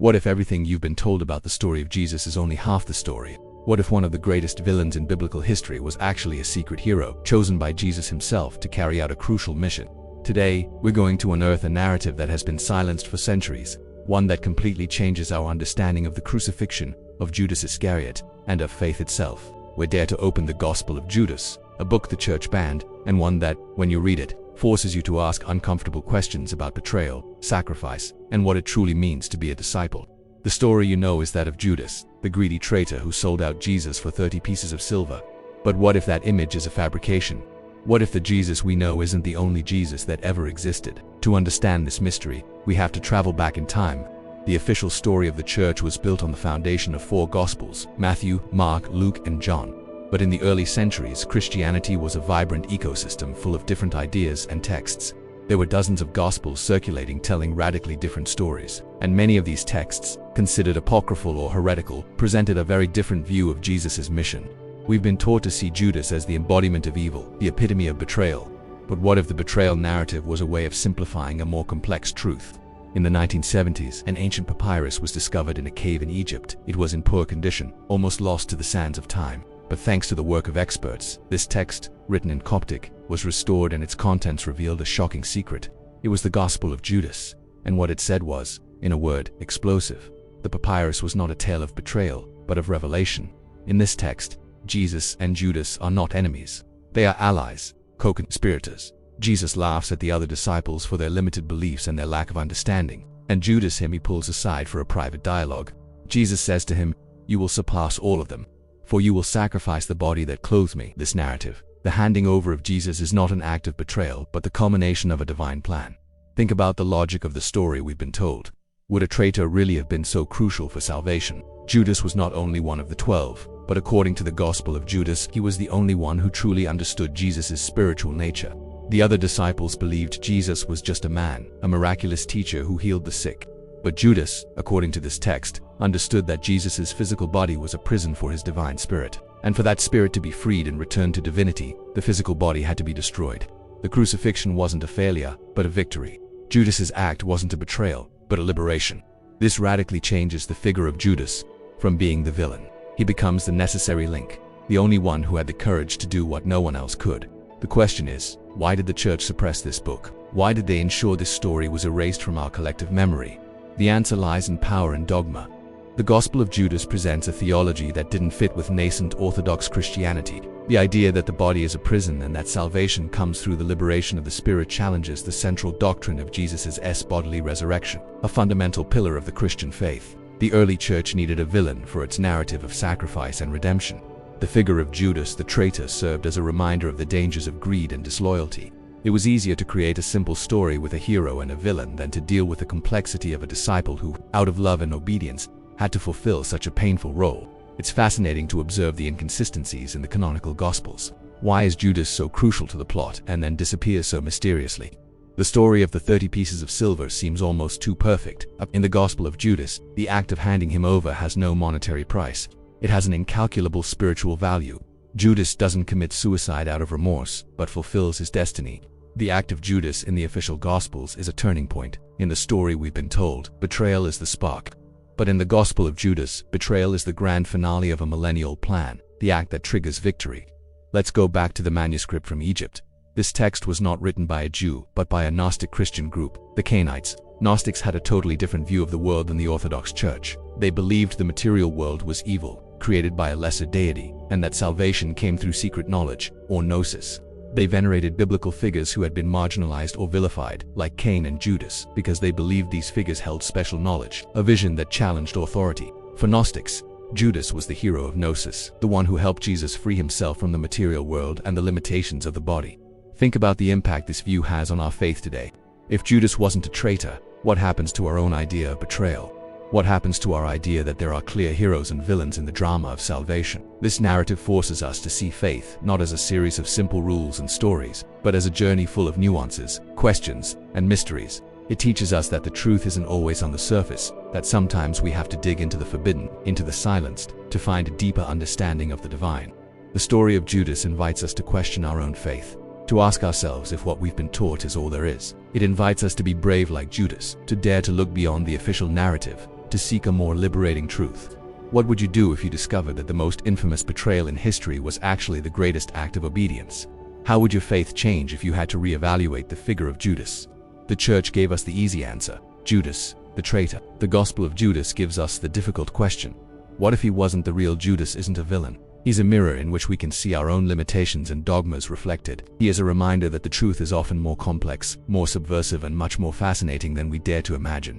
What if everything you've been told about the story of Jesus is only half the story? What if one of the greatest villains in biblical history was actually a secret hero, chosen by Jesus himself to carry out a crucial mission? Today, we're going to unearth a narrative that has been silenced for centuries, one that completely changes our understanding of the crucifixion of Judas Iscariot and of faith itself. We dare to open the Gospel of Judas, a book the church banned, and one that, when you read it, forces you to ask uncomfortable questions about betrayal, sacrifice, and what it truly means to be a disciple. The story you know is that of Judas, the greedy traitor who sold out Jesus for 30 pieces of silver. But what if that image is a fabrication? What if the Jesus we know isn't the only Jesus that ever existed? To understand this mystery, we have to travel back in time. The official story of the church was built on the foundation of 4 Gospels: Matthew, Mark, Luke, and John. But in the early centuries, Christianity was a vibrant ecosystem full of different ideas and texts. There were dozens of Gospels circulating telling radically different stories, and many of these texts, considered apocryphal or heretical, presented a very different view of Jesus' mission. We've been taught to see Judas as the embodiment of evil, the epitome of betrayal. But what if the betrayal narrative was a way of simplifying a more complex truth? In the 1970s, an ancient papyrus was discovered in a cave in Egypt. It was in poor condition, almost lost to the sands of time. But thanks to the work of experts, this text, written in Coptic, was restored and its contents revealed a shocking secret. It was the Gospel of Judas, and what it said was, in a word, explosive. The papyrus was not a tale of betrayal, but of revelation. In this text, Jesus and Judas are not enemies. They are allies, co-conspirators. Jesus laughs at the other disciples for their limited beliefs and their lack of understanding, and Judas he pulls aside for a private dialogue. Jesus says to him, "You will surpass all of them, for you will sacrifice the body that clothes me." This narrative, the handing over of Jesus, is not an act of betrayal, but the culmination of a divine plan. Think about the logic of the story we've been told. Would a traitor really have been so crucial for salvation? Judas was not only one of the 12, but according to the Gospel of Judas, he was the only one who truly understood Jesus' spiritual nature. The other disciples believed Jesus was just a man, a miraculous teacher who healed the sick. But Judas, according to this text, understood that Jesus' physical body was a prison for his divine spirit. And for that spirit to be freed and returned to divinity, the physical body had to be destroyed. The crucifixion wasn't a failure, but a victory. Judas' act wasn't a betrayal, but a liberation. This radically changes the figure of Judas. From being the villain, he becomes the necessary link, the only one who had the courage to do what no one else could. The question is, why did the church suppress this book? Why did they ensure this story was erased from our collective memory? The answer lies in power and dogma. The Gospel of Judas presents a theology that didn't fit with nascent Orthodox Christianity. The idea that the body is a prison and that salvation comes through the liberation of the spirit challenges the central doctrine of Jesus' bodily resurrection, a fundamental pillar of the Christian faith. The early church needed a villain for its narrative of sacrifice and redemption. The figure of Judas the traitor served as a reminder of the dangers of greed and disloyalty. It was easier to create a simple story with a hero and a villain than to deal with the complexity of a disciple who, out of love and obedience, had to fulfill such a painful role. It's fascinating to observe the inconsistencies in the canonical Gospels. Why is Judas so crucial to the plot and then disappears so mysteriously? The story of the 30 pieces of silver seems almost too perfect. In the Gospel of Judas, the act of handing him over has no monetary price. It has an incalculable spiritual value. Judas doesn't commit suicide out of remorse, but fulfills his destiny. The act of Judas in the official Gospels is a turning point. In the story we've been told, betrayal is the spark. But in the Gospel of Judas, betrayal is the grand finale of a millennial plan, the act that triggers victory. Let's go back to the manuscript from Egypt. This text was not written by a Jew, but by a Gnostic Christian group, the Cainites. Gnostics had a totally different view of the world than the Orthodox Church. They believed the material world was evil, created by a lesser deity, and that salvation came through secret knowledge, or gnosis. They venerated biblical figures who had been marginalized or vilified, like Cain and Judas, because they believed these figures held special knowledge, a vision that challenged authority. For Gnostics, Judas was the hero of gnosis, the one who helped Jesus free himself from the material world and the limitations of the body. Think about the impact this view has on our faith today. If Judas wasn't a traitor, what happens to our own idea of betrayal? What happens to our idea that there are clear heroes and villains in the drama of salvation? This narrative forces us to see faith not as a series of simple rules and stories, but as a journey full of nuances, questions, and mysteries. It teaches us that the truth isn't always on the surface, that sometimes we have to dig into the forbidden, into the silenced, to find a deeper understanding of the divine. The story of Judas invites us to question our own faith, to ask ourselves if what we've been taught is all there is. It invites us to be brave like Judas, to dare to look beyond the official narrative, to seek a more liberating truth. What would you do if you discovered that the most infamous betrayal in history was actually the greatest act of obedience? How would your faith change if you had to reevaluate the figure of Judas? The church gave us the easy answer: Judas, the traitor. The Gospel of Judas gives us the difficult question: what if he wasn't the real Judas, isn't a villain? He's a mirror in which we can see our own limitations and dogmas reflected. He is a reminder that the truth is often more complex, more subversive, and much more fascinating than we dare to imagine.